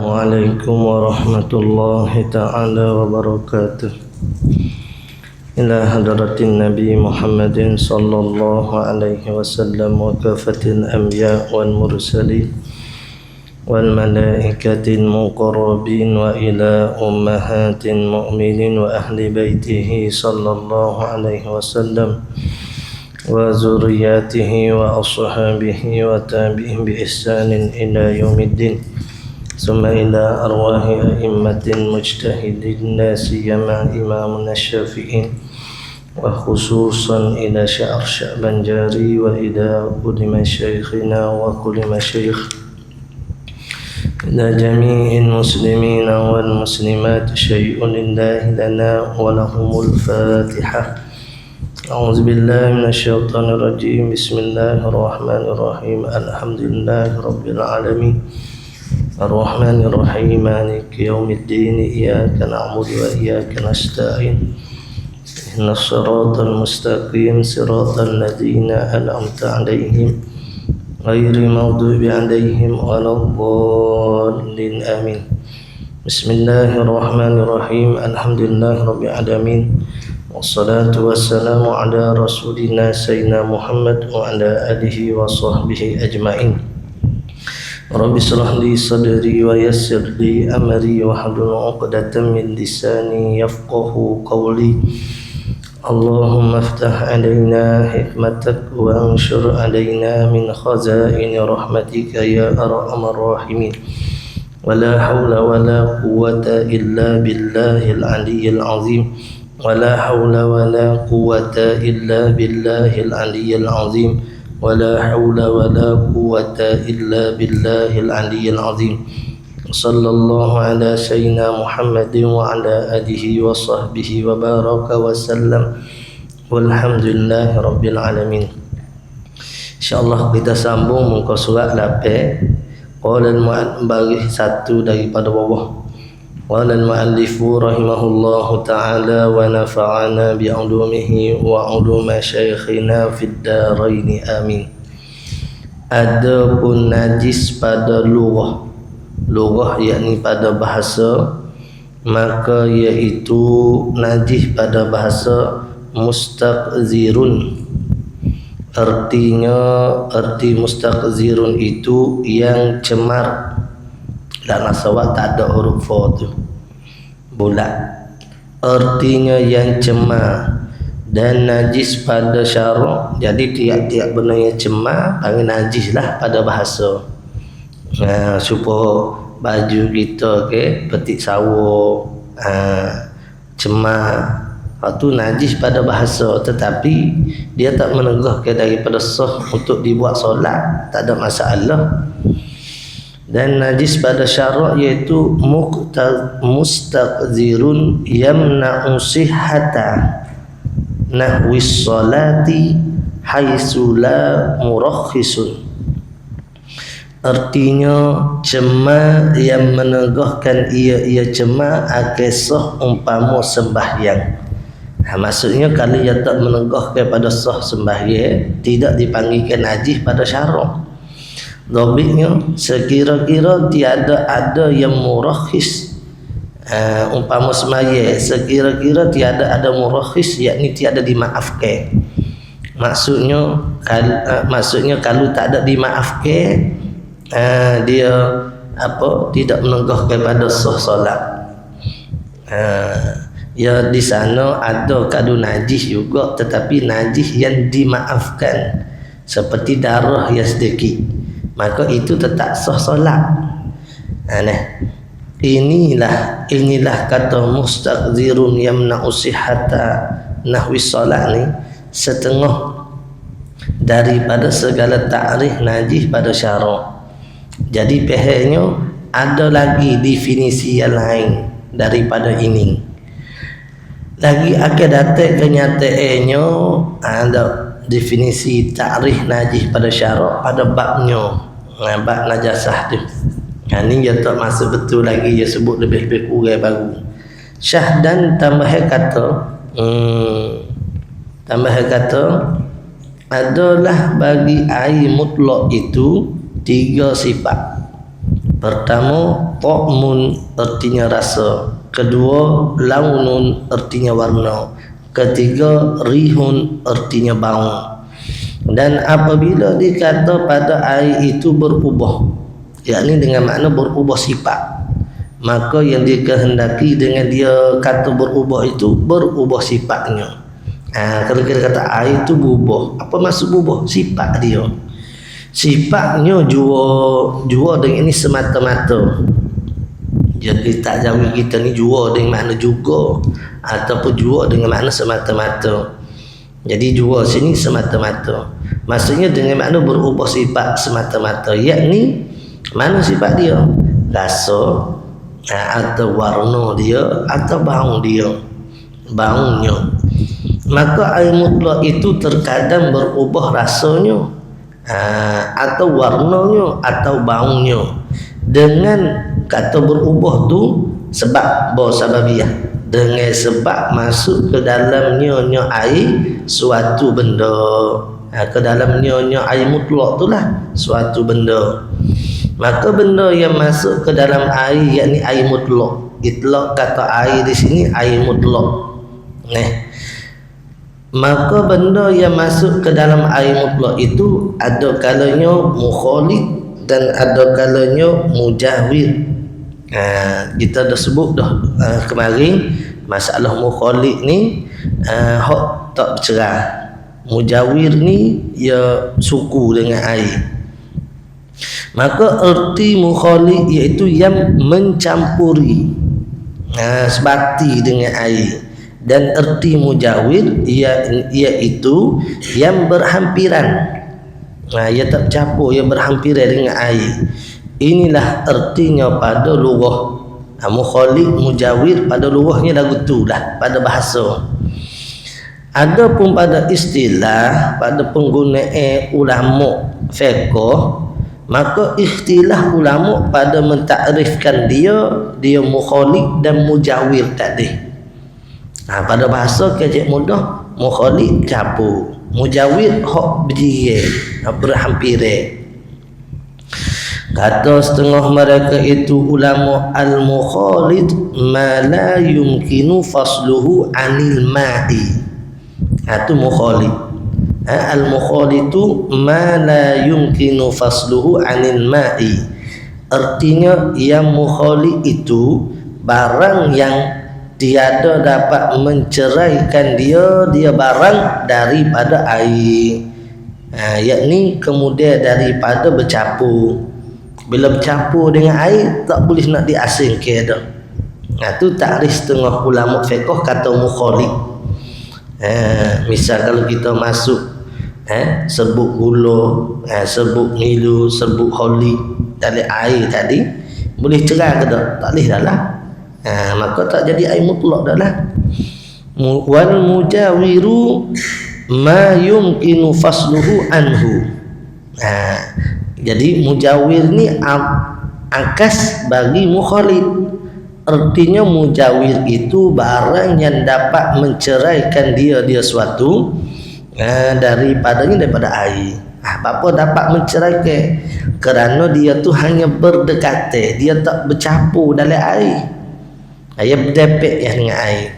Assalamualaikum warahmatullahi ta'ala wabarakatuh. Ila hadratin Nabi Muhammadin sallallahu alaihi wasallam wa kafatil anbiya wal mursalin wal malaikatil muqarrabin wa ila ummahatil mu'minin wa ahli baitihi sallallahu alaihi wasallam wa zurriyatihi wa ashabihi wa tabi'in bi ihsanin ila yaumiddin. Summa ila arwahi a'immatin mujtahidin la siyama imamuna syafi'in wa khususan ila Sya'ban Jari wa ila kulli masyayikhina wa kulli masyayikh ila jami'in muslimina wal muslimat syai'un lillahi lana wa lahumul fatihah. A'udzu billahi minasyaitonir rajim. Bismillahirrahmanirrahim. Alhamdulillahi rabbil alamin. Ar-Rahmanir Rahim. Maliki yaumiddin. Iyyaka na'budu wa iyyaka nasta'in. Ihdinas siratal mustaqim. Siratal ladzina an'amta 'alaihim ghairil maghdubi 'alaihim waladdallin. Amin. Bismillahirrahmanirrahim. Alhamdulillahi rabbil alamin. Wassalatu wassalamu ala rasulina sayyidina Muhammad wa ala alihi wa sahbihi ajma'in. Rabbi shrah li sadri wa yassir li amri wa hlul 'uqdatam min lisani yafqahu qawli. Allahumma iftah 'alaina hikmatak wa anshur 'alaina min khazaini rahmatika ya arhamar rahimin. Wala hawla wala quwwata illa billahil 'aliyyil 'azim. ولا حول ولا قوة إلا بالله العلي العظيم. ولا حول ولا قوة إلا بالله العلي العظيم. صلى الله على سيدنا محمد وعلى آله وصحبه وبارك وسلم والحمد لله رب العالمين. InsyaAllah kita sambung muka surat 8. Qala al-mu'allif bagi satu daripada bawah. Qala al-mu'allifu rahimahullahu ta'ala wa nafa'ana bi'ulumihi wa 'ulumi masyayikhina fid dharain amin. Adapun najis pada lughah yakni pada bahasa, maka iaitu najis pada bahasa mustaqzirun. Arti mustaqzirun itu yang cemar. Dalam nasawat tak ada huruf fa tu, bulat. Artinya yang cemar dan najis pada syarak. Jadi tiap-tiap benda yang cemar panggil najis lah pada bahasa. Supaya baju kita petik sawah cemar, itu najis pada bahasa, tetapi dia tak menegahkan daripada sah untuk dibuat solat, tak ada masalah. Dan najis pada syarak iaitu mustaqzirun yamna'u sihhata nahwis salati haitsu la murakhisun. Artinya cemar yang menegahkan ia cemar akan sah umpama sembahyang. Maksudnya kalau ia tak menegahkan pada sah sembahyang, tidak dipanggilkan najis pada syarak. Dhabitnya sekira-kira tiada ada yang murakhis, umpama semaya sekira-kira tiada ada murakhis, yakni tiada dimaafkan. Maksudnya kalau tak ada dimaafkan, dia tidak menegahkan pada sah solat. Ya di sana ada kadu najis juga, tetapi najis yang dimaafkan seperti darah yang sedikit, maka itu tetap sah solat. Inilah kata mustaqzirun yamna'u sihhata nahwi solat ni setengah daripada segala takrif najis pada syarak. Jadi pihaknya ada lagi definisi yang lain daripada ini. Lagi akan datang kenyataannya ada definisi takrif najis pada syarak pada babnya, bab najasah tu. Ini dia tak masuk betul lagi, dia sebut lebih-lebih kurang baru. Syahdan tambah kata adalah bagi air mutlak itu 3 sifat. Pertama, ta'mun artinya rasa. Kedua, launun artinya warna. Ketiga, rihun artinya bau. Dan apabila dikata pada air itu berubah, yakni dengan makna berubah sifat, maka yang dikehendaki dengan dia kata berubah itu berubah sifatnya. Kalau kita kata air itu berubah, apa maksud berubah? Sifat dia. Sifatnya jua dengan ini semata-mata. Jadi tak Jawi kita ni jua dengan makna juga, ataupun jua dengan makna semata-mata. Jadi jua sini semata-mata, maksudnya dengan makna berubah sifat semata-mata, yakni mana sifat dia, rasa atau warna dia atau bau dia, baunya. Maka air mutlak itu terkadang berubah rasanya, atau warnanya atau baunya. Dengan kata berubah tu sebab sababiyah, dengan sebab masuk ke dalamnya air suatu benda, ke dalamnya air mutlak tu lah suatu benda. Maka benda yang masuk ke dalam air yakni air mutlak. Itlaq kata air di sini air mutlak. Maka benda yang masuk ke dalam air mutlak itu ada kalanya mukhalid dan ada kalanya mujawir. Kita dah sebut dah kemarin masalah mukhalid ni hak tak bercerah. Mujawir ni ia suku dengan air. Maka erti mukhalid iaitu yang mencampuri, sebati dengan air. Dan erti mujawir iaitu yang berhampiran, ia tak bercampur, ia berhampiran dengan air. Inilah ertinya pada lughah. Mukhalid, mujawir pada lughahnya lagu tu lah, pada bahasa. Adapun pada istilah, pada penggunaan ulama fiqh, maka ikhtilaf ulama pada mentakrifkan dia mukhalid dan mujawir tadi. Pada bahasa kecil mudah, mukhalid campur, mujawir hak berdiri, berhampiran. Kata setengah mereka itu ulama, al-mukhalid ma la yumkinu fasluhu anil ma'i. Itu mukhalid. Al-mukhalid itu ma la yumkinu fasluhu anil ma'i. Artinya yang mukhalid itu barang yang tiada dapat menceraikan dia barang daripada air, yakni kemudian daripada bercampur. Bila bercampur dengan air tak boleh nak diasingkan dah. Itu takrif setengah ulama fiqh kata mukhalid. Misal kalau kita masuk serbuk gula, serbuk milu, serbuk holi dari air tadi, boleh cerai ke tak? Tak boleh dah lah. Maka tak jadi air mutlak dah lah. Wal mujawiru ma yumkinu fasluhu anhu. Jadi mujawir ni angkas bagi mukhalid. Artinya mujawir itu barang yang dapat menceraikan dia suatu daripada air. Apa dapat menceraikan? Kerana dia tu hanya berdekatan, dia tak bercampur dalam air. Ia berdepek dengan air.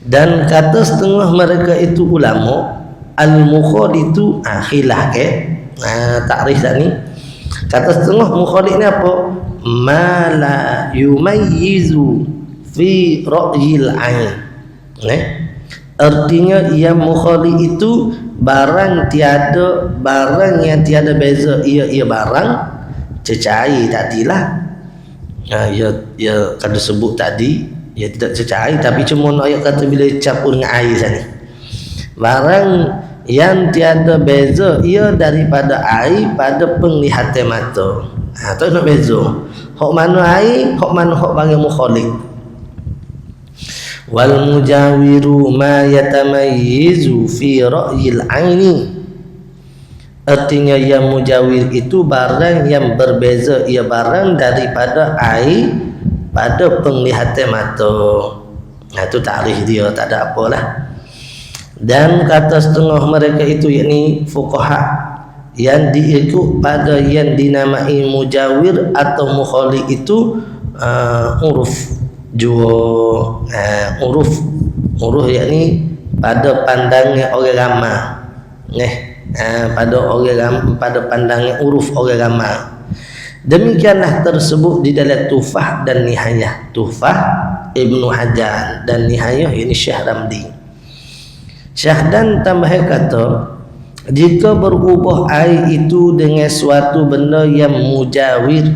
Dan kata setengah mereka itu ulama, al-mukhalid itu khilaf takrif dah ni. Kata setengah mukhalid ni apa? Ma la yumayyizu fi ra'yil ain. Artinya yang mukhalid itu barang yang tiada beza, ia barang cecair tadilah. Ya kada sebut tadi, ia tidak cecair, tapi cuma ayat kata bila campur dengan air sana. Barang yang tiada beza ia daripada air pada penglihatan mata. Tak nak beza. Hak mana air, hak mana hak bagi mukhalid. Wal mujawiru ma yatamayyizu fi ra'yil aini. Artinya yang mujawir itu barang yang berbeza, ia barang daripada air pada penglihatan mata. Itu takrif dia, tak ada apalah. Dan kata setengah mereka itu yakni fuqaha, yang diikut pada yang dinamai mujawir atau mukhali itu uruf jua. Uruf yakni pada pandangan orang ramai. Pada pandangan uruf orang ramai. Demikianlah tersebut di dalam Tuhfah dan Nihayah. Tuhfah Ibnu Hajar dan Nihayah ini Syekh Ramli. Syahdan tambah kata, jika berubah air itu dengan suatu benda yang mujawir,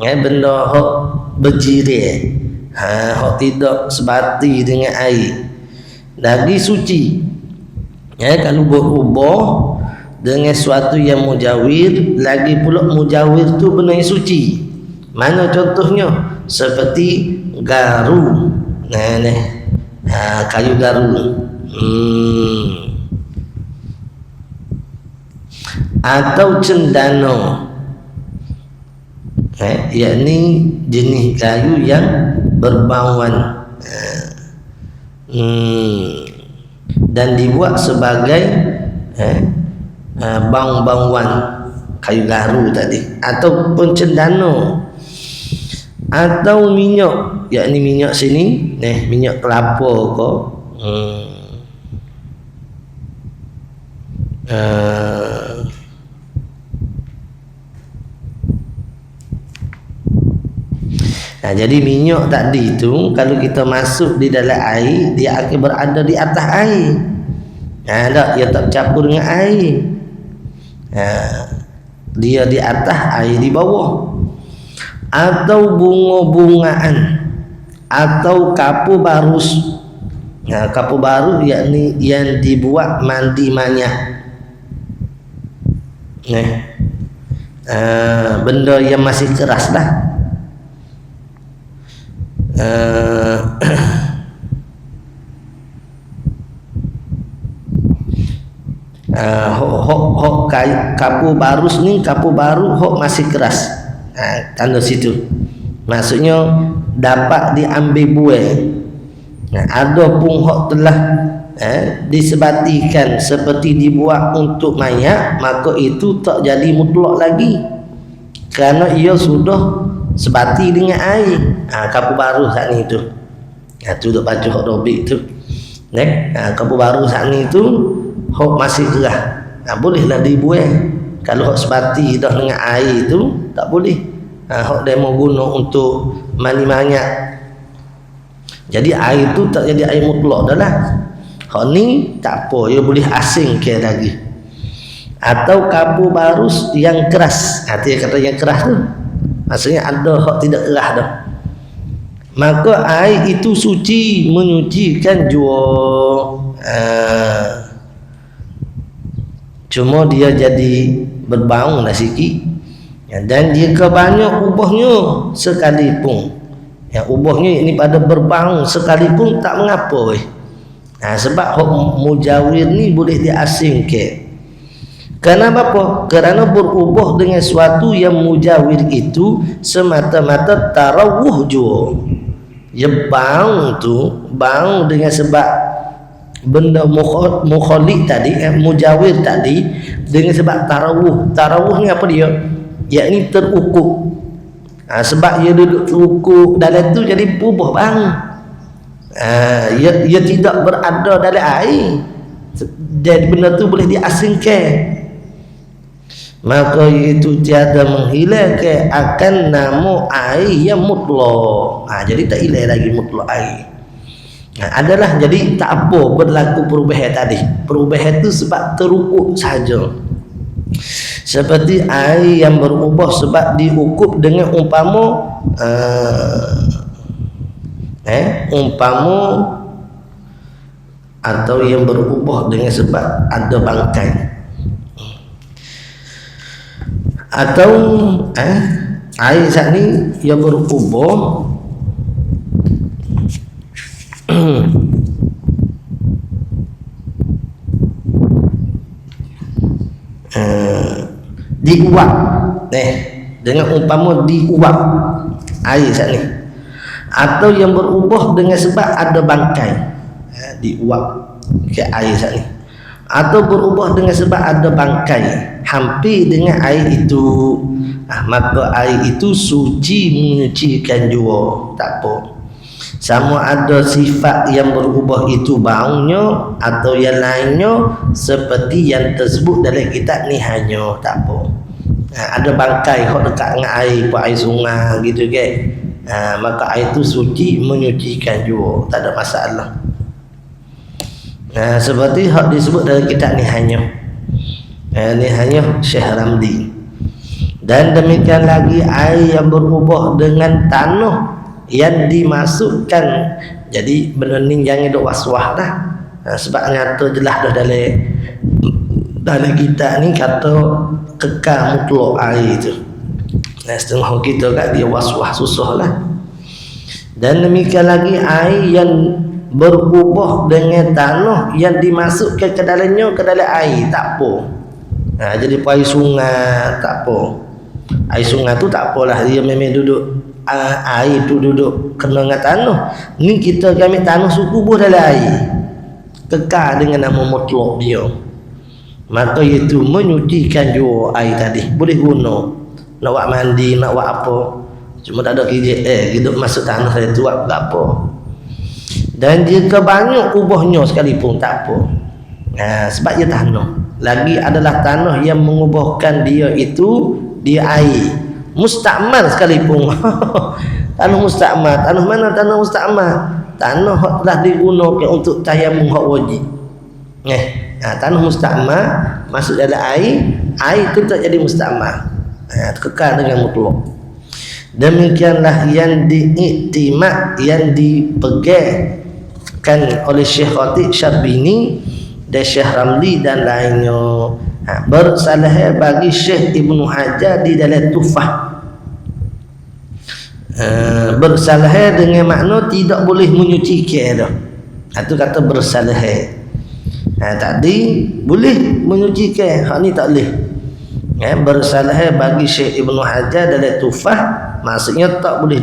benda hak berjiran, hak tidak sebati dengan air, lagi suci. Kalau berubah dengan suatu yang mujawir, lagi pula mujawir tu benda yang suci. Mana contohnya? Seperti garu, kayu garu, atau cendana, yakni jenis kayu yang berbauan, dan dibuat sebagai bau-bauan, kayu garu tadi, ataupun cendana, atau minyak, yakni minyak sini minyak kelapa ke, jadi minyak tadi itu kalau kita masuk di dalam air, dia akan berada di atas air. Dia tak campur dengan air. Dia di atas, air di bawah. Atau bunga-bungaan, atau kapu barus. Kapu baru yakni yang dibuat mandi manyah. Benda yang masih keras lah. Kapu barus ni, kapu baru hok masih keras. Tanda situ maksudnya dapat diambil buah. Ada pun hok telah disebatikan seperti dibuat untuk mayat, maka itu tak jadi mutlak lagi kerana ia sudah sebati dengan air. Kapu baru saat ni tu, tu duk baca hok robik tu. Kapu baru saat ni tu hok masih gerah, bolehlah dibuang. Kalau hok sebati dah dengan air tu tak boleh. Hok dia mau guna untuk mandi mayat, jadi air tu tak jadi air mutlak dah lah. Hok ni tak apa, ia boleh asing ke lagi. Atau kapu barus yang keras, dia kata yang keras tu maksudnya ada hak tidak keras dah, maka air itu suci, menyucikan jua. Cuma dia jadi berbau lah sikit, dan jika banyak ubahnya sekalipun, ubahnya ini pada berbau sekalipun tak mengapa sebab hak mujawir ni boleh diasingkan. Kenapa apa? Kerana berubah dengan suatu yang mujawir itu semata-mata tarawuh jua. Bau tu, bau dengan sebab benda mukhali tadi, mujawir tadi, dengan sebab tarawuh. Tarawuh ni apa dia? Yakni terukup. Sebab ia duduk terukup dalam tu, jadi berubah bau. Ia tidak berada dalam air, jadi benda tu boleh diasingkan. Maka itu tiada menghilangkan akan nama air yang mutlak. Jadi tak hilang lagi mutlak air. Adalah jadi tak apa berlaku perubahan tadi. Perubahan itu sebab terukup saja. Seperti air yang berubah sebab diukup dengan umpama atau yang berubah dengan sebab ada bangkai, atau air saat ni yang berubah diuap, dengan umpama diuap air saat ni, atau yang berubah dengan sebab ada bangkai, diuap ke air saat ni, atau berubah dengan sebab ada bangkai hampir dengan air itu, maka air itu suci menyucikan jua, tak apa. Sama ada sifat yang berubah itu baunya atau yang lainnya seperti yang tersebut dalam kitab ni hanya, tak apa. Ada bangkai hok dekat dengan air, air sungai gitu kan. Maka air itu suci menyucikan jua, tak ada masalah. Seperti hak disebut dalam kitab ni hanya. Ni hanya Syekh Ramli. Dan demikian lagi air yang berubah dengan tanah yang dimasukkan. Jadi benda ni jangan duk was-was dah. Sebab nyata jelas dah dalam kitab ni kata kekal mutlak air tu. Setengah kita kat dia was-was susah lah. Dan demikian lagi air yang berubah dengan tanah yang dimasukkan ke dalamnya, ke dalam air, tak apa. Jadi air sungai tak apa. Air sungai tu tak apalah, dia memang duduk air tu duduk kena dengan tanah. Ni kita ambil tanah suku dalam air, kekal dengan nama mutlak dia. Maka itu menyucikan jua air tadi, boleh guna. Nak buat mandi, nak buat apa, cuma tak ada kerja hidup masuk tanah saya tu buat apa. Dan jika banyak ubahnya sekalipun tak apa. Sebab dia tanah. Lagi adalah tanah yang mengubahkan dia itu dia air. Mustakmal sekalipun. Tanah mustakmal. Tanah mana tanah mustakmal? Tanah yang telah digunakan untuk tayamum hak wajib. Tanah mustakmal masuk dalam air, air itu tak jadi mustakmal. Kekal dengan mutlak. Demikianlah yang diiktimak, yang dipegangkan oleh Syekh Khatib Syarbini dan Syekh Ramli dan lainnya. Bersalah bagi Syekh Ibnu Hajar di dalam Tufah. Bersalah dengan makna tidak boleh menyucikan dah. Itu kata bersalah. Tadi boleh menyucikan, hak ni tak boleh. Bersalah bagi Syekh Ibnu Hajar dalam Tufah, maksudnya tak boleh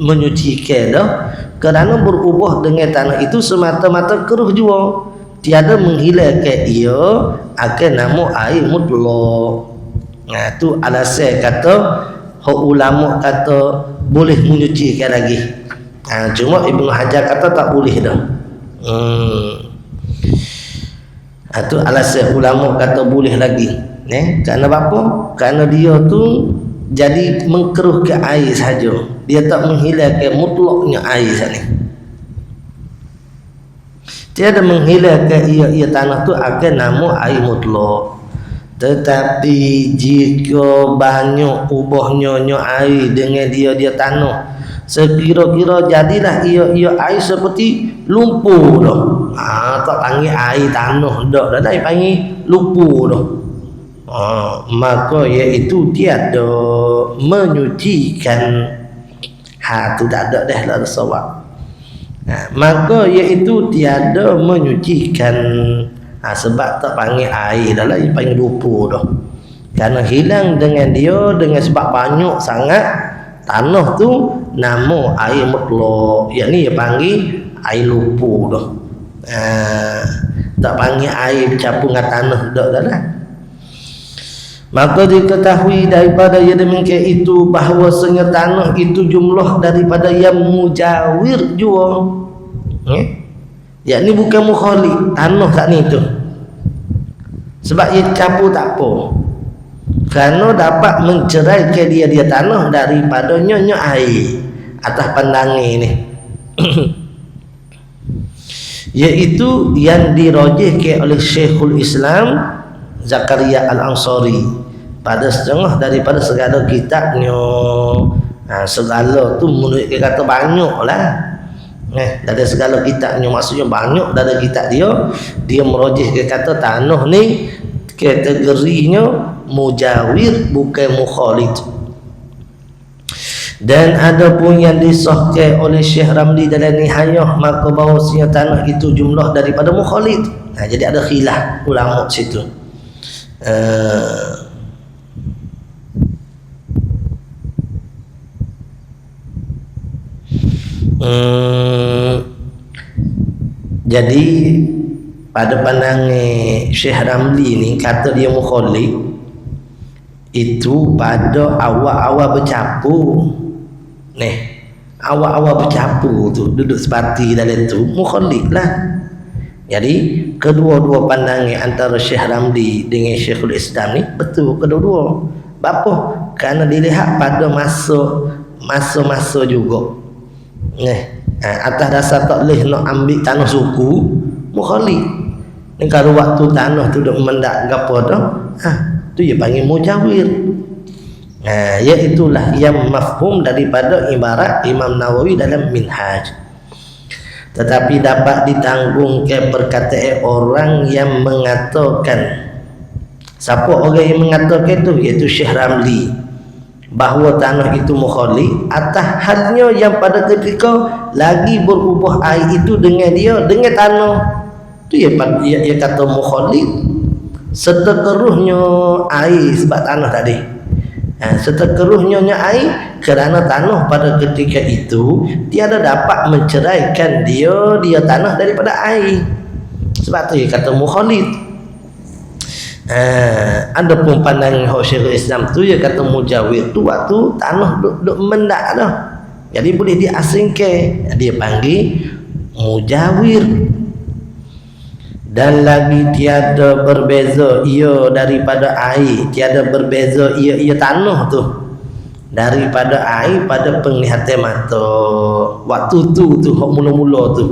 menyucikan dah, kerana berubah dengan tanah itu semata-mata keruh jua, tiada menghilangkan ia akan nama air mutlak. Tu alasan kata hak ulama kata boleh menyucikan lagi. Cuma Ibnu Hajar kata tak boleh dah. Tu alasan ulama kata boleh lagi. Kerana apa? Kerana dia tu jadi mengkeruhkan air saja, dia tak menghilangkan mutlaknya air sana. Tiada menghilangkan ia tanah tu akan nama air mutlak. Tetapi jika banyak ubahnya air dengan dia tanah, sekira-kira jadilah ia air seperti lumpur dah. Tak panggil air tanah dah, dah panggil lumpur dah. Maka iaitu tiada menyucikan. Tu tak ada dah lah sawab. Maka iaitu tiada menyucikan. Sebab tak panggil air dah lah, dia panggil lumpur dah. Kerana hilang dengan dia, dengan sebab banyak sangat tanah tu nama air mutlak, yakni dia panggil air lumpur dah. Tak panggil air bercampur dengan tanah dah lah. Maka diketahui daripada yang demikian itu bahawasanya tanah itu jumlah daripada yang mujawir jua. Yakni bukan mukhalif tanah kat ni tu. Sebab ia campur tak apa. Kerana dapat menceraikan dia tanah daripadanya air atas pandangan ni. Iaitu yang dirajihkan oleh Syekhul Islam Zakaria Al-Ansari pada setengah daripada segala kitabnya. Segala tu menurut dia kata banyak lah. Dari segala kitabnya, maksudnya banyak dari kitab dia merajihkan kata tanah ni kategorinya mujawir bukan mukhalid. Dan ada pun yang disahkan oleh Syekh Ramli dalam Nihayah, maka bahawasanya tanah itu jumlah daripada mukhalid. Jadi ada khilaf ulama situ. Jadi pada pandangan Syekh Ramli ni kata dia mukhalid, itu pada awal-awal bercampur. Awal-awal bercampur tu duduk sepati dalam tu mukhalif lah. Jadi kedua-dua pandangan antara Syekh Ramli dengan Syekhul Islam ni betul kedua-dua. Apa? Kerana dilihat pada masa-masa juga. Atas dasar tak boleh nak ambil tanah suku mukhalif. Ni kalau waktu tanah tu duk mendak gapo dah, tu dia panggil mujawir. Iaitulah yang mafhum daripada ibarat Imam Nawawi dalam Minhaj. Tetapi dapat ditanggung ke perkataan orang yang mengatakan, siapa orang yang mengatakan itu? Iaitu Syekh Ramli, bahawa tanah itu mukhalif atas halnya yang pada ketika lagi berubah air itu dengan tanah tu ia kata mukhalif seterkeruhnya air sebab tanah tadi. Seterkeruhnya air kerana tanah pada ketika itu tiada dapat menceraikan dia tanah daripada air. Sebab tu ia kata mukhalif. Ada pun pandangan Syekhul Islam tu ia kata mujawir tu waktu tanah duk mendak dah. Jadi boleh diasingkan, dia panggil mujawir. Dan lagi tiada berbeza ia daripada air, tiada berbeza ia tanah tu daripada air pada penglihatan mata. Waktu tu hok mula-mula tu.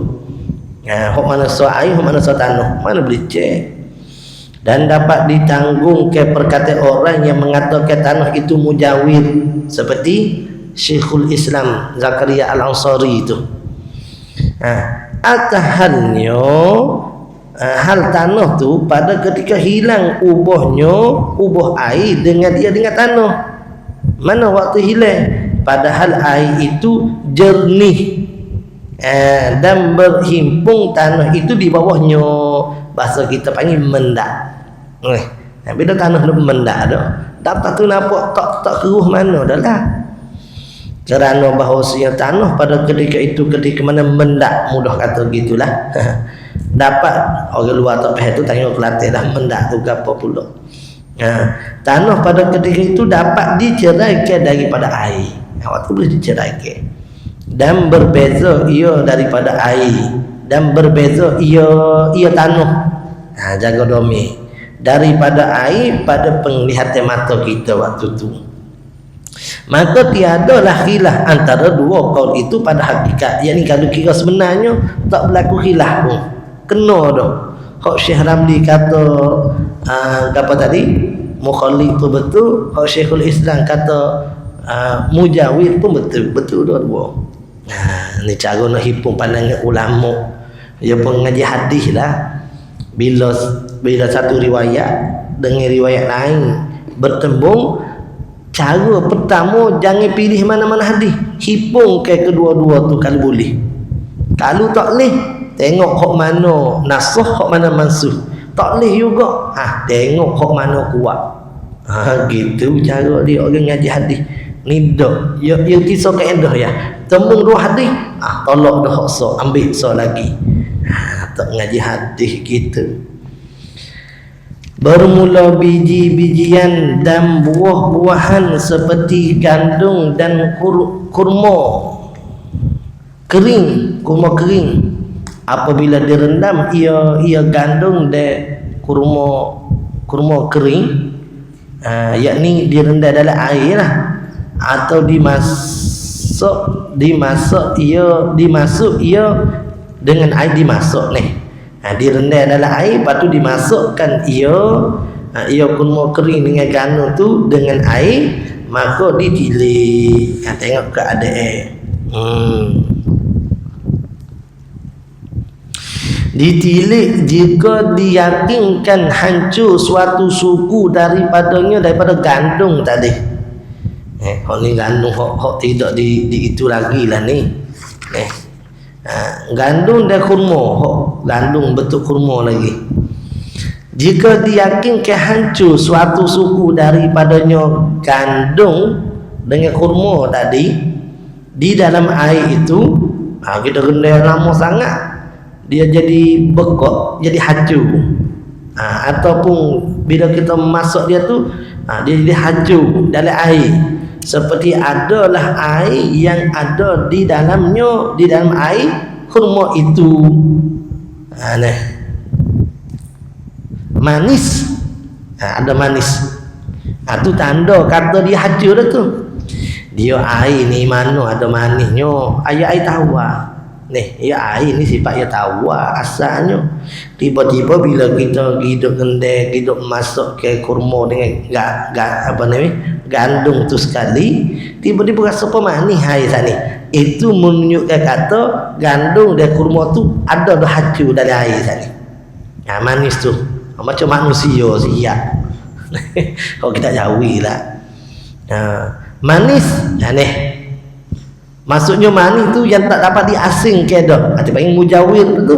Hok mana so air, hok mana so tanah, mana boleh cek. Dan dapat ditanggung ke perkataan orang yang mengatakan tanah itu mujawir seperti Syekhul Islam Zakaria Al-Ansari itu. Atahalnya hal tanah tu pada ketika hilang ubah air dengan tanah. Mana waktu hilang? Padahal air itu jernih dan berhimpung tanah itu di bawahnya. Bahasa kita panggil mendak. Bila tanah tu mendak dah, dapat tu nampak tak keruh mana dah lah. Kerana bahawasanya tanah pada ketika itu ketika mana mendak, mudah kata gitulah. Dapat orang luar tak faham tu tengok Kelantan dah mendak tu apa pula. Tanah pada ketika itu dapat diceraikan daripada air. Waktu boleh diceraikan. Dan berbeza ia daripada air, dan berbeza ia tanah. Jaga domi daripada air pada penglihatan mata kita waktu tu. Maka tiadalah khilaf antara dua kaul itu pada hakikat. Yakni kalau kira sebenarnya tak berlaku khilaf pun. Kena dah. Hak Syekh Ramli kata apa tadi? Mukhalif tu betul. Hak Syekhul Islam kata mujawir pun betul. Betul dua-dua. Ni cara nak himpun pandangan ulama. Dia pun ngaji hadis lah. Bila satu riwayat dengan riwayat lain bertembung, cara pertama jangan pilih mana-mana hadis, himpun ke kedua-dua tu kalau boleh. Kalau tak boleh, tengok hak mana nasah, hak mana mansuh. Tak boleh juga, tengok hak mana kuat. Gitu cara dia orang ngaji hadis. Ni dak, ya kisah kaedah ya. Tembung dua hadis, tolak dah hak so, ambil so lagi. Tak ngaji hadis gitu. Bermula biji-bijian dan buah-buahan seperti gandum dan kurma kering, apabila direndam ia gandum dan kurma kering, yakni direndam dalam air lah, atau dimasuk ia dengan air dimasuk ni. Direndam dalam air, lepas tu dimasukkan ia kurma kering dengan gandum tu dengan air, maka ditilik. Tengok keadaan. Ditilik jika diyakinkan hancur suatu suku daripada gandum tadi. Hak ni gandum hak tidak di itu lagi lah ni. Gandum dan kurma, gandum betul kurma lagi. Jika diyakinkan hancur suatu suku daripadanya gandum dengan kurma tadi di dalam air itu, kita rendam lama sangat, dia jadi bekok, jadi hancur. Ataupun bila kita masuk dia tu dia jadi hancur dalam air, seperti adalah air yang ada di dalam air kurma itu. Manis, ada manis. Tu tanda kata dia hancur dah tu. Dia air ni mana ada manisnya, air tawar. Air ni sifat dia tawar asalnya. Tiba-tiba bila kita hidup kendai, hidup masuk ke kurma dengan gandum tu sekali, tiba-tiba rasa pemanis air sana. Itu menunjukkan kata gandum dan kurma tu ada dah hancur dari air sana. Manis tu macam manusia siap. Kalau kita jauhi lah. Manis maksudnya manis tu yang tak dapat diasingkan dah. Kita panggil mujawir tu.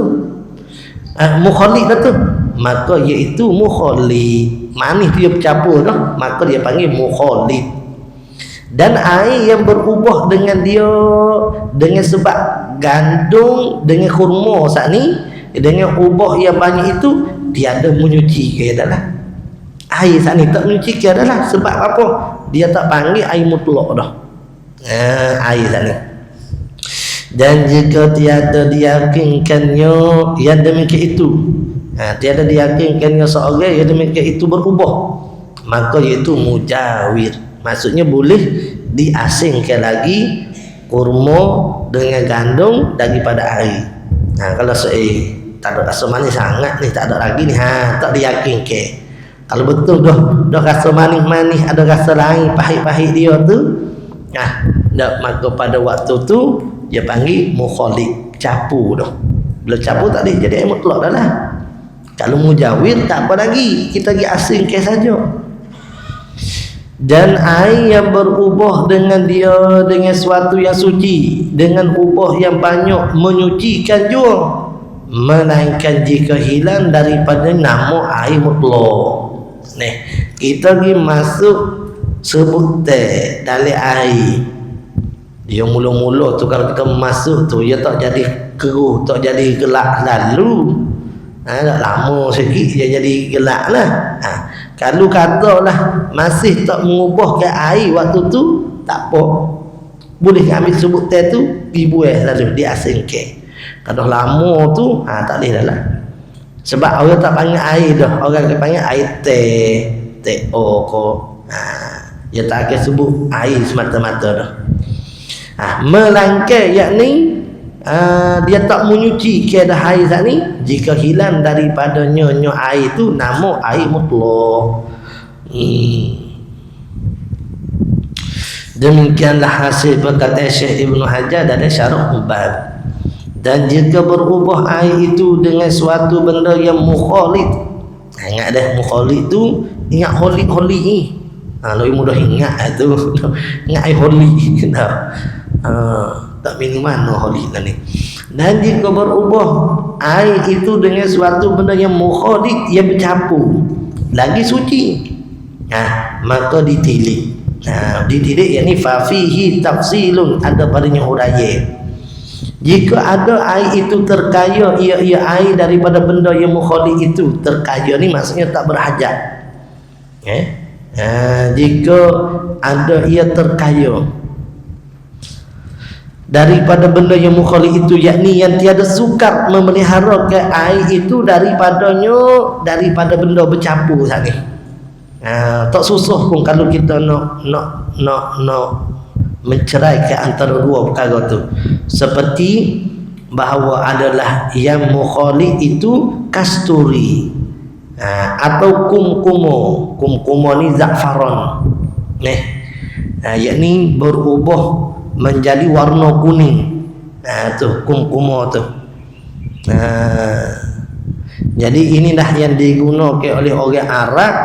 Mukhalid tu. Maka iaitu mukhalid. Manis tu dia bercampur dah, maka dia panggil mukhalid. Dan air yang berubah dengan dia, dengan sebab gandum dengan kurma saat ni, dengan ubah yang banyak itu, tiada menyuci ke adalah air saat ni tak menyuci ke adalah sebab apa? Dia tak panggil air mutlak dah. Air saat ni. Dan jika tiada diyakinkannya yang demikian itu, tiada diyakinkannya seorang yang demikian itu berubah, maka iaitu mujawir. Maksudnya boleh diasingkan lagi kurma dengan gandum daripada air. Kalau tak ada rasa manis sangat ni, tak ada lagi ni, tak diyakinkan. Kalau betul dah rasa manis-manis, ada rasa lain pahit-pahit dia tu, maka pada waktu tu dia panggil mukhalid, capu dah. Bila capu tak boleh jadi air mutlak dah lah. Kalau mujawir tak apa lagi, kita pergi asingkan saja. Dan air yang berubah dengan dia dengan sesuatu yang suci, dengan ubah yang banyak menyucikan juga, melainkan jika hilang daripada nama air mutlak. Kita pergi masuk sebut teh dalam air, dia mula-mula tu kalau kita masuk tu dia tak jadi keruh, tak jadi gelap lalu. Tak lama sikit dia jadi gelap lah. Kalau katalah masih tak mengubah ke air waktu tu, tak apa, boleh ambil sebut teh tu dibuang lalu diasingkan. Kalau lama tu tak boleh dah lah. Sebab orang tak panggil air dah, orang panggil air teh, dia tak akan sebut air semata-mata dah. Melainkan yakni dia tak menyuci keadaan air saat ni jika hilang daripadanya air tu nama air mutlak. Demikianlah hasil perkataan Syekh Ibnu Hajar dari Syarah Bab. Dan jika berubah air itu dengan suatu benda yang mukhalid, ingat dah mukhalid tu, ingat holy ni. Lebih mudah ingat tu. Ingat air holy. Tak minum mana holy ni. Dan jika berubah air itu dengan suatu benda yang mukhalid, yang bercampur, lagi suci, maka ditilik. Ditilik yakni fa fihi tafsilun, ada padanya huraian. Jika ada air itu terkaya, ia air daripada benda yang mukhalid itu, terkaya ni maksudnya tak berhajat. Jika ada ia terkaya daripada benda yang mukhalid itu, yakni yang tiada sukar memelihara ke air itu daripada benda bercampur tadi. Tak susah pun kalau kita nak menceraikan antara dua perkara tu. Seperti bahawa adalah yang mukhalid itu kasturi, atau kumkumo ni za'faran, yakni berubah menjadi warna kuning. Tu kumkumo tu. Jadi inilah yang digunakan oleh orang Arab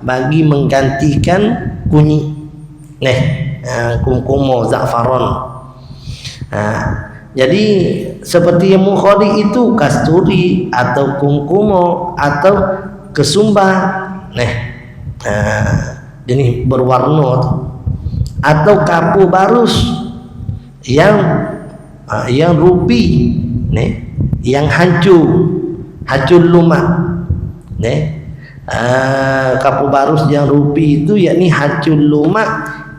bagi menggantikan kunyit. Kumkumo za'faran. Jadi seperti yang mukhalid itu kasturi atau kumkumo atau kesumba. Jadi berwarna tu. Atau kapu barus yang rubi, yang hancur lumak, Kapur barus yang rupi itu yakni hancur lumak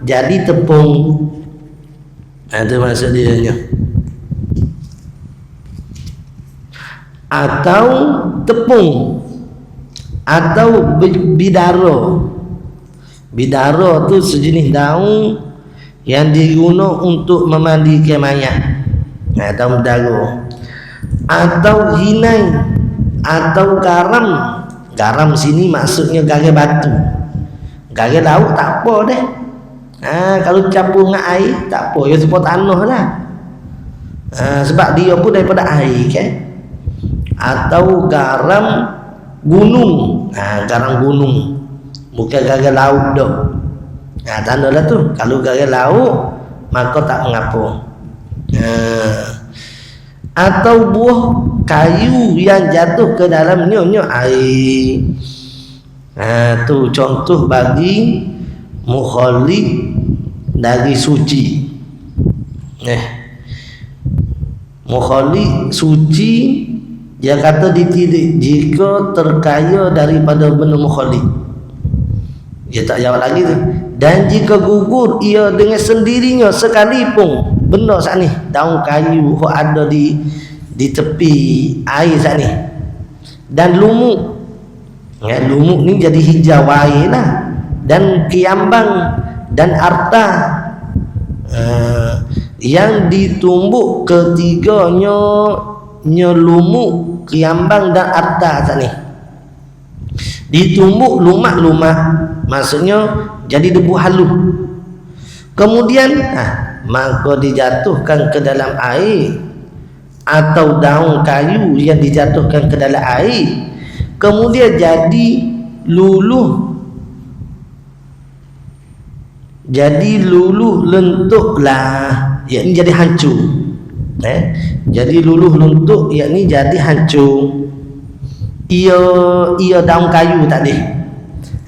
jadi tepung. Itu maksud dia. Atau tepung atau bidara. Bidara tu sejenis daun yang digunakan untuk memandikan mayat. Daun bidara. Atau hinai atau garam. Garam sini maksudnya garam batu. Garam laut tak apa deh. Kalau campur dengan air tak apa, ya sebab tanah lah. Sebab dia pun daripada air kan. Atau garam gunung. Garam gunung. Bukan garam laut dah. Tanah lah tu. Kalau garam laut maka tak mengapa. Atau buah kayu yang jatuh ke dalam nyonya air. Tu contoh bagi mukhalid dari suci. Mukhalid suci, dia kata ditilik jika terkaya daripada benda mukhalid. Dia tak jawab lagi tu. Dan jika gugur ia dengan sendirinya sekalipun benda saat ni, daun kayu yang ada di tepi air saat ni, dan lumuk. Lumuk ni jadi hijau air lah. Dan kiambang dan arta yang ditumbuk ketiganya, lumuk, kiambang dan arta saat ni. Ditumbuk lumak-lumak, maksudnya jadi debu halus. Kemudian maka dijatuhkan ke dalam air, atau daun kayu yang dijatuhkan ke dalam air, kemudian jadi luluh. Jadi luluh lentuklah, yakni jadi hancur. Jadi luluh lentuk yakni jadi hancur. Ia daun kayu tadi.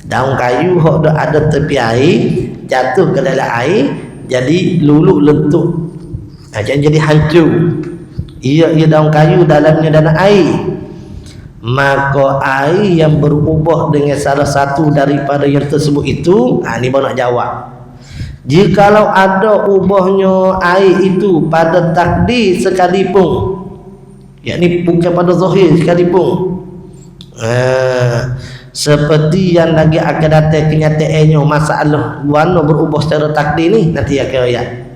Daun kayu hok ada tepi air, jatuh ke dalam air, jadi luluh lentuk. Jadi hancur. Ia daun kayu dalamnya dalam air. Maka air yang berubah dengan salah satu daripada yang tersebut itu, ni baru nak jawab. Jikalau ada ubahnya air itu pada takdir sekalipun, yakni bukan pada zahir sekalipun, seperti yang lagi akan datang kenyataannya, masalah warna berubah secara takdir ni nanti akan ayat.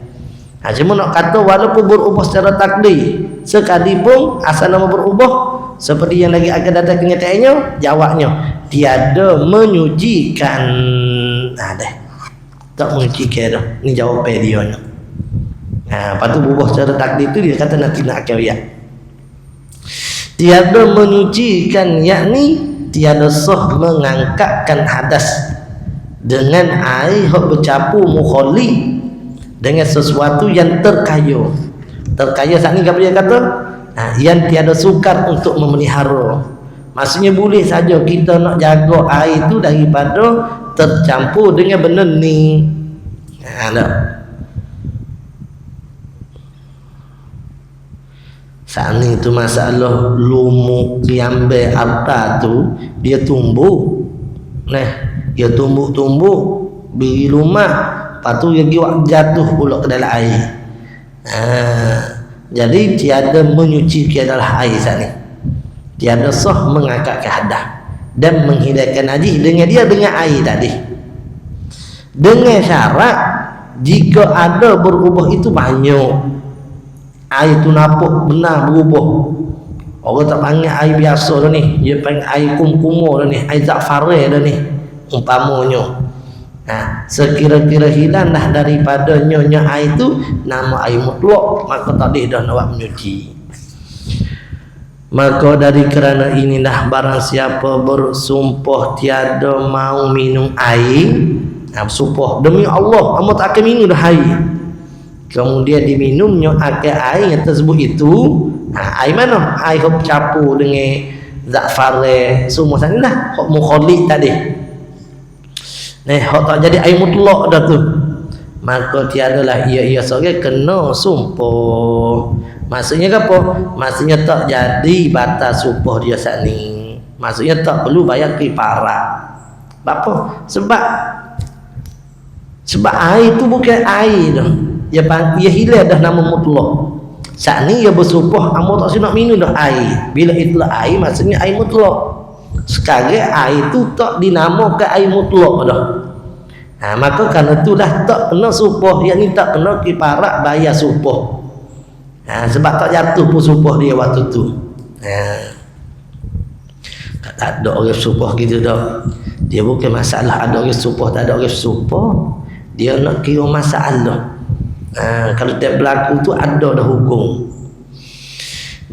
Cuma nak kata walaupun berubah secara takdir sekalipun, asal nama berubah seperti yang lagi akan datang kenyataannya, jawabnya tiada menyucikan. Tak menyucikan dah. Ni jawapan dia ni. Lepas tu berubah secara takdir tu dia kata nanti nak akan ayat. Tiada menyucikan, yakni tiada sah mengangkatkan hadas dengan air yang bercampur mukhalid dengan sesuatu yang terkaya. Terkaya saat ni apa dia kata? Yang tiada sukar untuk memelihara. Maksudnya boleh saja kita nak jaga air itu daripada tercampur dengan benda ni. Saat ni tu masalah lumuk kiambe harta tu dia tumbuh. Dia tumbuh-tumbuh beri lumak, lepas tu dia jatuh pula ke dalam air. Jadi tiada menyucikan dalam air saat ni. Tiada sah mengangkatkan hadas dan menghilangkan najis dengan air tadi. Dengan syarat jika ada berubah itu banyak. Air tu nampak benar berubah. Orang tak panggil air biasa dah ni, dia panggil air kumkumur dah ni, air za'faran dah ni umpamanya. Sekira-kira hilang dah daripada nyonya air tu nama air mutlak, maka tak boleh dah nak menyuci. Maka dari kerana inilah barang siapa bersumpah tiada mau minum air, bersumpah demi Allah amat tak akan minum dah air, kemudian diminumnya akan air yang tersebut itu, air mana? Air yang bercampur dengan za'faran semua sana lah, hak mukhalid tadi. Hak tak jadi air mutlak dah tu, maka tiadalah ia seorang kena sumpah. Maksudnya apa? Maksudnya tak jadi batal sumpah dia saat ni. Maksudnya tak perlu bayar kifarat. Apa? Sebab air tu bukan air dah. Ia hilang dah nama mutlak. Saat ni ia bersumpah hamba tak nak minum dah air. Bila itulah air maksudnya air mutlak. Sekarang air tu tak dinamakan air mutlak dah. Maka kerana itulah tak kena sumpah, yakni tak kena kifarat bayar sumpah. Sebab tak jatuh pun sumpah dia waktu tu. Tak ada orang sumpah gitu dah. Dia bukan masalah ada orang sumpah tak ada orang sumpah. Dia nak kira masalah. Kalau tak berlaku tu ada dah hukum.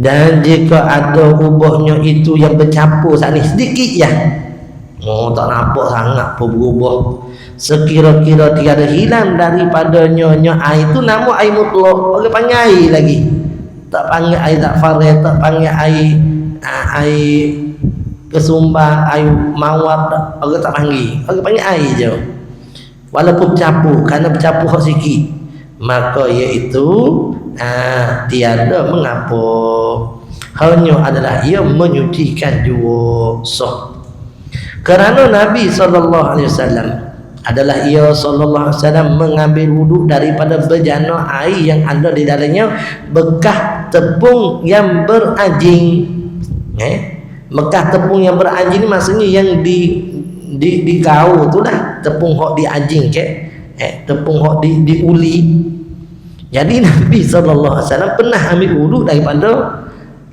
Dan jika ada ubahnya itu yang bercampur saat ni sedikit ya. Tak nampak sangat pun berubah. Sekira-kira tiada hilang daripadanya air itu nama air mutlak. Orang panggil air lagi. Tak panggil air zakfaran, tak panggil air kesumbar, air mawar, orang tak panggil. Orang panggil air je. Walaupun bercampur, kerana bercampur sikit, maka iaitu tiada mengapa. Hanya adalah ia menyucikan jua sah. Kerana Nabi SAW adalah ia SAW mengambil wuduk daripada bejana air yang ada di dalamnya bekas tepung yang beranjing. Bekas tepung yang beranjing ni maksudnya yang di kau tu lah, tepung hok dianjing tepung hok diuli. Jadi Nabi SAW pernah ambil wuduk daripada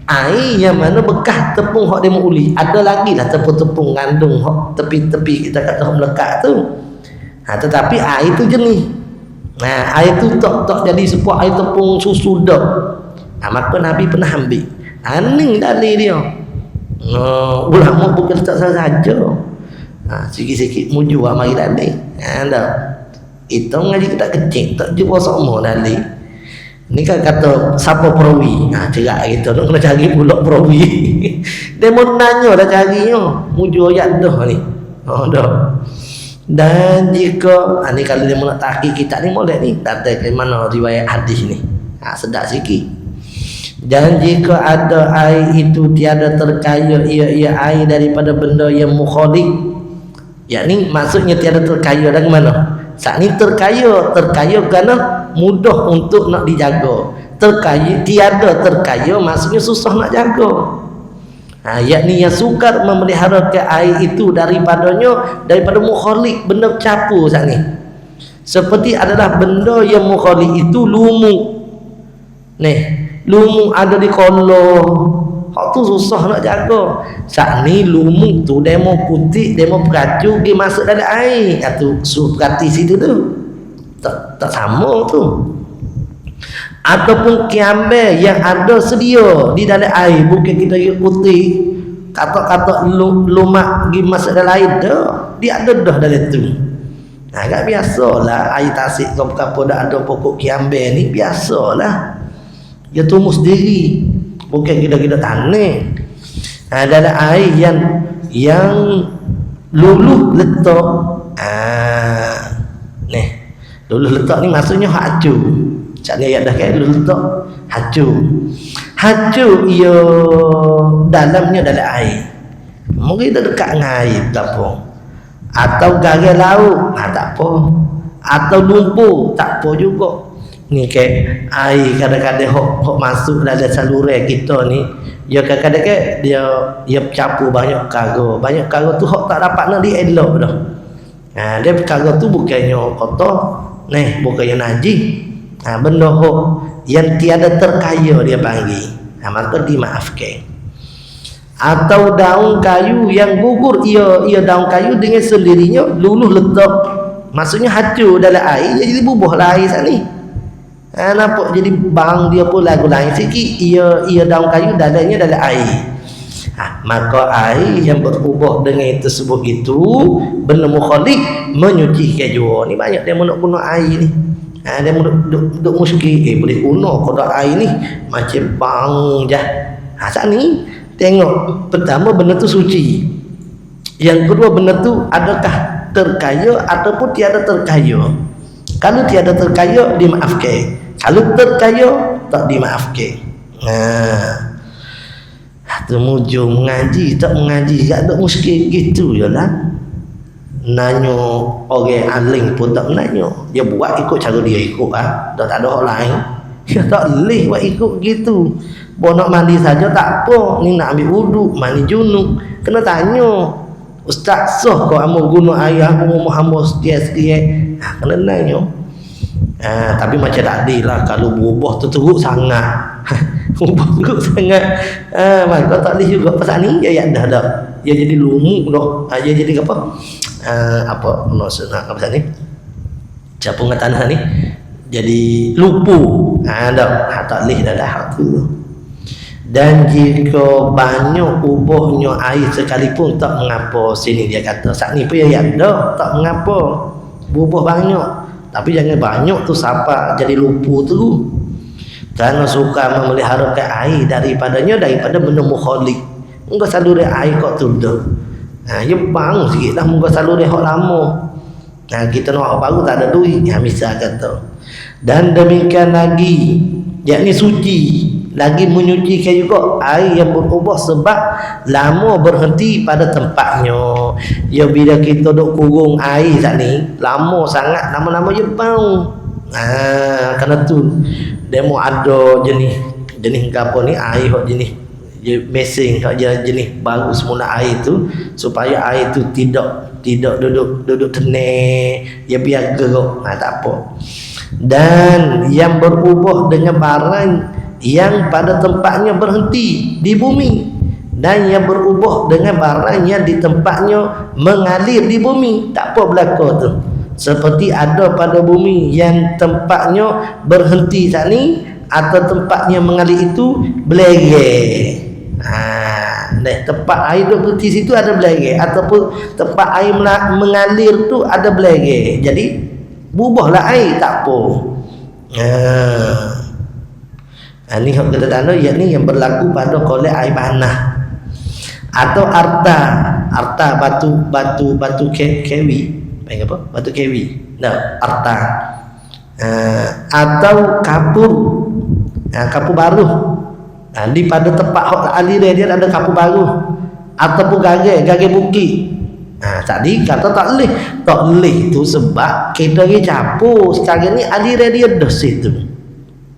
air yang mana bekas tepung hok dia menguli. Ada lagi lah tepung-tepung ngandung hok tepi-tepi kita kata hok melekat tu. Tetapi air tu jenis. Air tu tak jadi sebuah air tepung susu dah. Maka Nabi pernah ambil. Ni dalil dia. Ulama bukan tak saja. Sikit-sikit muju mari dalil. Dah. Itu ngaji kita kecil tak jumpa sama dalil. Ni kan kata siapa perawi. Cerak kita nak kena cari pula perawi. Dia mau nanya dah carinya. Muju ayat dah ni. Dah. Dan jika ni kalau dia nak tahqiq kitab ni boleh ni datang ke mana riwayat hadis ni. Sedap sikit. Dan jika ada air itu tiada terkaya ia air daripada benda yang mukhalif. Yakni maksudnya tiada terkaya dari mana? Saat ni terkaya kerana mudah untuk nak dijaga. Tiada terkaya maksudnya susah nak jaga. Yakni yang sukar memelihara ke air itu daripada mukhalif, benda campur saat ni. Seperti adalah benda yang mukhalif itu lumuk. Lumuk ada di kolor. Hak tu susah nak jaga. Saat ni lumuk tu demo putih, demo peracu dia masuk dalam air. Tu perhati situ tu. Tak sama tu. Ataupun kiambe yang ada sedia di dalam air, bukan kita putih kata-kata lumak pergi masuk dalam air dah. Dia ada dah dalam tu. Agak biasalah air tasik kau apa dah ada pokok kiambe ni biasalah. Dia tumbuh sendiri. Bukan kita tanam. Dalam air yang luluh letak. Luluh letak ni maksudnya hacu. Cakap ayat dah kan luluh letak hacu. Hacu ia dalamnya dalam air. Mungkin kita dekat dengan air tak apa. Atau gagal laut, tak apa. Atau lumpur, tak apa juga. Ni kan air kadang-kadang hok masuk dalam saluran kita ni, dia kadang-kadang dia campur banyak perkara tu hok tak dapat nak dielok dah. Dia perkara tu bukannya kotor, bukannya najis. Benda hok yang tiada terkaya dia panggil. Maka dimaafkan. Atau daun kayu yang gugur, ia daun kayu dengan sendirinya luluh letak, maksudnya hancur dalam air, jadi bubuhlah air sana ni. Nampak jadi bang dia pun lagu lain sikit. Ia daun kayu dalamnya dalam air. Maka air yang berubah dengan tersebut itu benda mukhalif menyucikan jua. Ni banyak dia nak guna air ni. Dia duk muskil boleh guna kodak air ni macam bang je. Saat ni tengok, pertama benda tu suci. Yang kedua benda tu adakah terkaya ataupun tiada terkaya. Kalau tiada terkaya dimaafkan. Kalau terkaya tak dimaafkan. Temuju mengaji tak mengaji tak ada muskil gitu je lah. Nanya orang alim pun tak nanya, dia buat ikut cara dia ikut tak ada orang lain. Dia tak boleh buat ikut gitu. Bo nak mandi saja tak apa, ni nak ambil wuduk, mandi junub kena tanya ustaz sah kau amo guna air amo hamba sekian-sekian, kena nanya. Tapi macam tak adil lah kalau berubah teruk sangat. Berubah teruk sangat, maka tak boleh juga. Pasal ni dia dah dah dia jadi lumuk dah. Dia jadi apa maksudnya apa ni, siapa dengan tanah ni jadi lupu. Tak boleh dah hak tu. Dan jika banyak ubahnya air sekalipun tak mengapa. Sini dia kata saat ni pun ya ada tak mengapa berubah banyak, tapi jangan banyak tu sampai jadi lupu tu. Kerana suka memeliharakan air daripada benda mukhalif. Enggak salur air kok tu dah. Ya bang sikit lah muka salur hak lama. Kita nak baru tak ada duit. Misal kata. Dan demikian lagi, yakni suci, lagi menyucikan juga air yang berubah sebab lama berhenti pada tempatnya. Ya bila kita duk kurung air saat ni lama sangat, lama-lama je bau. Kerana tu demo ada jenis apa ni air hok jenis mesin hok jenis baru semula air tu, supaya air tu tidak duduk tenang, ya biar gerok. Tak apa. Dan yang berubah dengan barang yang pada tempatnya berhenti di bumi, dan yang berubah dengan barang yang di tempatnya mengalir di bumi. Tak apa berlaku tu. Seperti ada pada bumi yang tempatnya berhenti saat ni, atau tempatnya mengalir itu belereh. Tempat air duduk berhenti situ ada belereh, ataupun tempat air mengalir tu ada belereh. Jadi berubahlah air, tak apa. Ini yang kita tanda, yakni yang berlaku pada kolek air panah atau arta batu kewi. Panggil apa? Batu kewi. Arta. Atau kapur. Kapur baru. Di pada tempat hok aliran dia ada kapur baru. Ataupun gage bukit. Tadi kata tak boleh tu sebab kita ni capur sekarang ni aliran dia dah situ.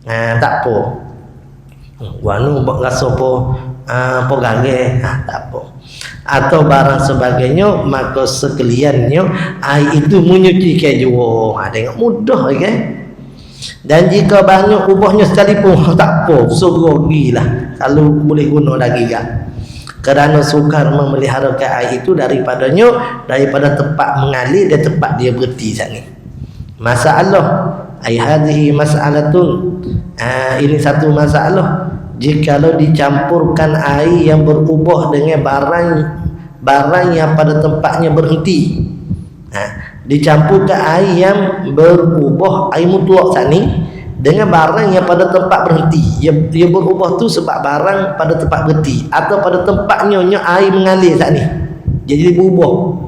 Tak apa. Wanu buat rasa apa gage, tak apa. Atau barang sebagainya, maka sekaliannya air itu menyucikan juga. Tengok mudah kan. Dan jika banyak ubahnya sekalipun tak apa, surugilah kalau boleh guna lagi kan. Kerana sukar memeliharakan air itu daripada tempat mengalir dan tempat dia berhenti saat ni. Masalah hadhihi mas'alatun. Ini satu masalah. Jikalau dicampurkan air yang berubah dengan barang yang pada tempatnya berhenti, dicampurkan air yang berubah, air mutlak saat ni, dengan barang yang pada tempat berhenti. Dia berubah tu sebab barang pada tempat berhenti, atau pada tempatnya air mengalir saat ni, jadi berubah.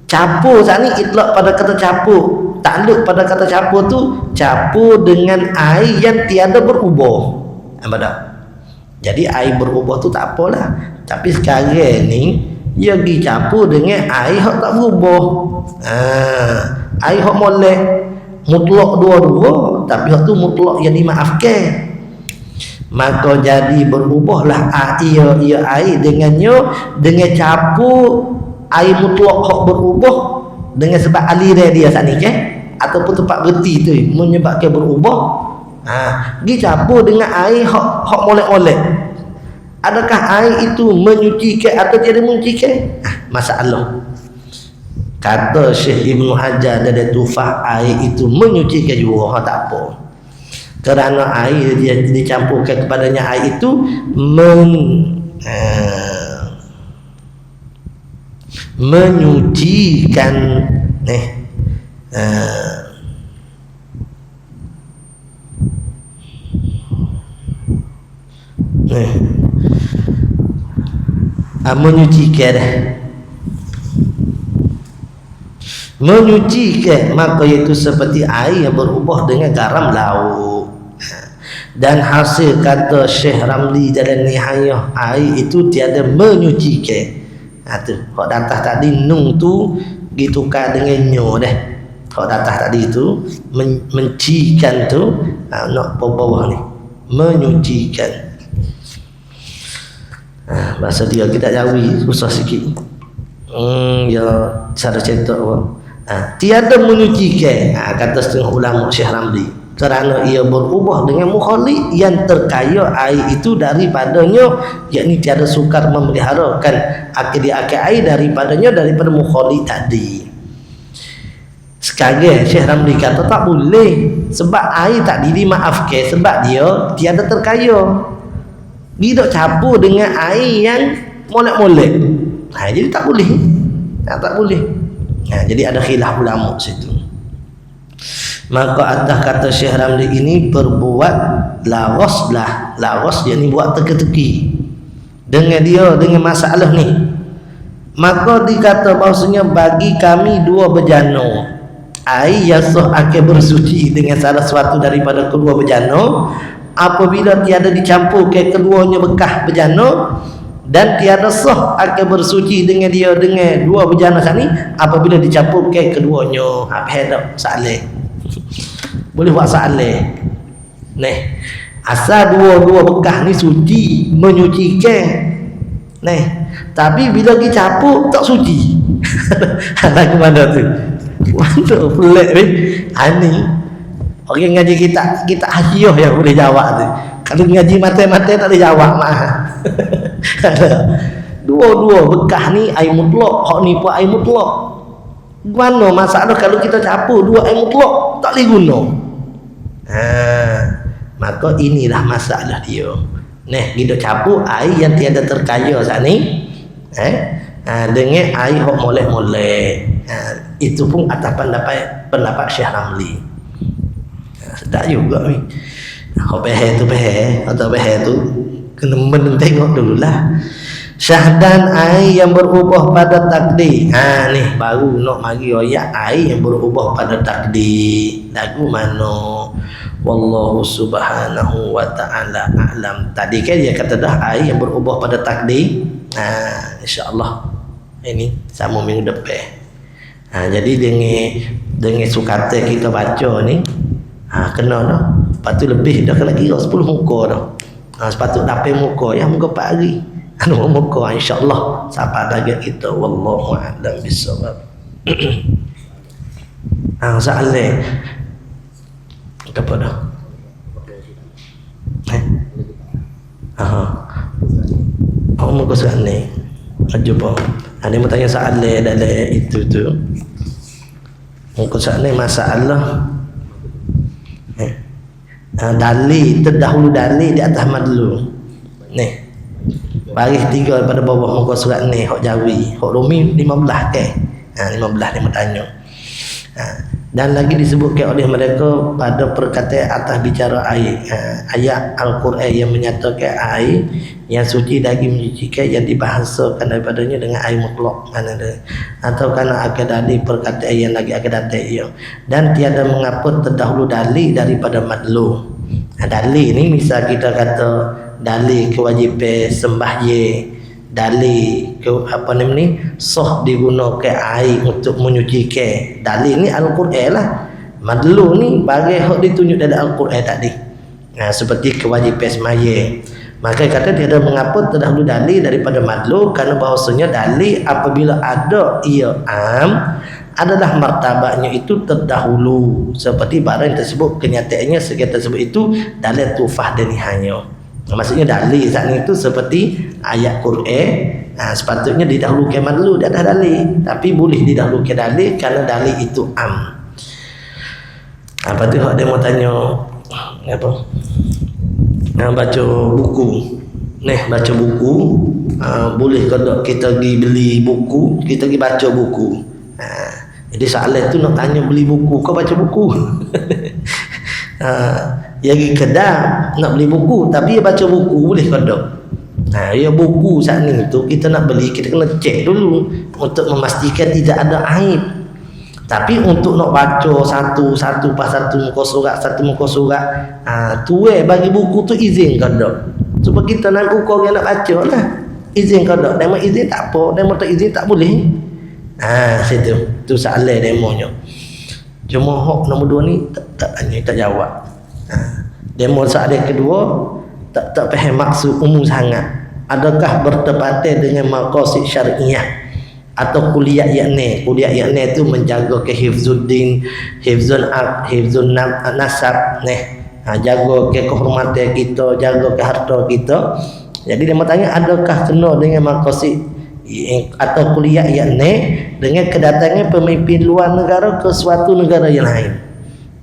Capur saat ni itlak pada kata capur, takluk pada kata capur tu capur dengan air yang tiada berubah. Jadi air berubah tu tak apalah. Tapi sekarang ni dia dicampur dengan air yang tak berubah. Air yang molek mutlak dua-dua, tapi hak tu mutlak yang dimaafkan. Maka jadi berubahlah air dengannya, dengan campur air mutlak hak berubah dengan sebab aliran dia saat ni ataupun tempat berhenti tu menyebabkan berubah. Dicampur dengan air hak molek-molek. Adakah air itu menyucikan atau tidak menyucikan? Masalah. Kata Syekh Ibnu Hajar dari Tufah, air itu menyucikan juga, tak apa. Kerana air dia dicampurkan kepadanya, air itu menyucikan menyucikan, maka itu seperti air yang berubah dengan garam laut. Dan hasil kata Syekh Ramli dalam Nihayah, air itu tiada menyucikan. Tu hak datang tadi nung tu ditukar dengan nyo dah. Hak datang tadi tu mencikan tu nak bawah ni menyucikan. Bahasa dia kita Jawi susah sikit. Ya cara cetak tiada menyucikan, kata setengah ulama Syekh Ramli, kerana ia berubah dengan mukhalid yang terkaya air itu daripadanya, yakni tiada sukar memeliharakan akid air daripadanya, daripada mukhalid tadi. Sekarang Syekh Ramli kata tak boleh, sebab air tadi dimaafkan sebab dia tiada terkaya. Dia tak campur dengan air yang molek-molek. Jadi tak boleh. Tak boleh. Jadi ada khilaf ulama situ. Maka atas kata Syekh Ramli ini berbuat lawas lah. Lawas yakni buat teka-teki dengan dia, dengan masalah ni. Maka dikata bahawasanya bagi kami dua bejana, air yang sah akan bersuci dengan salah suatu daripada kedua bejana apabila tiada dicampur ke keduanya bekas bejana, dan tiada sah akan bersuci dengan dia dengan dua bejana sani apabila dicampur ke keduanya. Hadap saleh boleh buat saleh nih, asal dua-dua bekas ni suci menyucikan nih, tapi bila dicampur tak suci. Lagu mana tu? Waduh pelik ni. Ni orang ngaji kita hasiah yang boleh jawab tu. Kalau ngaji mati-mati tak boleh jawab mah. Dua-dua bekas ni air mutlak, hak ni pun air mutlak. Mana masalah kalau kita campur dua air mutlak tak boleh guna. Maka inilah masalah dia. Kita campur air yang tiada terkaya saat ni dengan air hak molek-molek. Itu pun atas pendapat Syekh Ramli. Sedap juga ni. Hak behel tu behel, atau behel tu kena tengok dululah. Syahdan air yang berubah pada takdir. Ni baru nak mari ayat air yang berubah pada takdir. Lagu mana? Wallahu subhanahu wa ta'ala a'lam. Tadi kan dia kata dah air yang berubah pada takdir. InsyaAllah ini sama minggu depan. Jadi dengan sukata kita baca ni kena dah. Lepas tu lebih dah kena kira 10 muka dah. Sepatut dapat muka yang muka 4 hari. Muka insyaAllah sampai target kita. Wallahu a'lam bissawab. Soalan apa dah? Muka soalan ni jumpa. Ada yang bertanya soalan dalam itu tu. Muka soalan ni masalah dalil, terdahulu dalil di atas madlu. Ni baris 3 daripada bawah muka surat ni, hak Jawi, hak Rumi 15 ke. 15 dia bertanya. Dan lagi disebutkan oleh mereka pada perkataan atas bicara air, ayat Al-Quran yang menyatakan air yang suci lagi menyucikan yang dibahasakan daripadanya dengan air mutlak, atau kerana akan dalil perkataan yang lagi akan datang ia. Dan tiada mengapa terdahulu dalil daripada madlu. Dalil ni misal kita kata dalil kewajipan sembahyang, dalil ke apa ni sah digunakan air untuk menyucikan. Dalil ni Al-Quran lah. Madlu ni bagi hak ditunjuk dalam Al-Quran tadi. Seperti kewajipan sembahyang. Maka kata tiada mengapa terdahulu dalil daripada madlu, kerana bahawasanya dalil apabila ada ia adalah martabatnya itu terdahulu, seperti barang yang tersebut kenyataannya sekian tersebut itu dalil tufah dan nihayah. Maksudnya dalil saat itu seperti ayat Quran, sepatutnya didahulukan madlu di atas dalil, tapi boleh didahulukan dalil kerana dalil itu Apa tu hak dia mau tanya apa? Baca buku. Baca buku. Boleh kalau kita pergi beli buku, kita pergi baca buku. Jadi soalan tu nak tanya beli buku, kau baca buku? Dia pergi kedai nak beli buku, tapi dia baca buku, boleh ke tak? Ya buku saat ni tu kita nak beli, kita kena cek dulu untuk memastikan tidak ada aib. Tapi untuk nak baca satu pas satu muka surat, tuai bagi buku tu izin ke tak? Sebab kita nak buku orang nak baca lah. Izin ke tak? Demo izin tak apa, demo tak izin tak boleh. Situ. Tu soalan demonya. Cuma hak nombor 2 ni tak tanya, tak jawab. Demo soalan kedua tak faham maksud umum sangat. Adakah bertepatan dengan maqasid syar'iyah atau kuliah yakni itu menjaga ke hifzuddin, hifzun nasab, jaga ke kehormatan kita, jaga ke harta kita. Jadi dia bertanya adakah kena dengan maqasid atau kuliah yakni dengan kedatangan pemimpin luar negara ke suatu negara yang lain.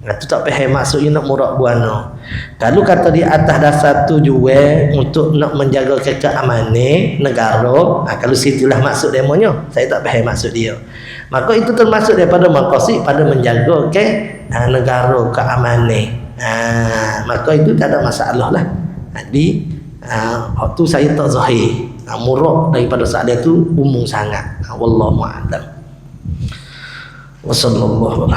Itu tak faham maksudnya nak murak buana. Kalau kata di atas dasar tujuan untuk nak menjaga keamanan negara, kalau situlah maksud demonya, saya tak faham maksud dia. Maka itu termasuk daripada maqasid pada menjaga negara keamanan. Maka itu tak ada masalah lah. Jadi waktu saya tak zahir. Murak daripada saat itu umum sangat. Wallahu a'lam. Wa sallallahu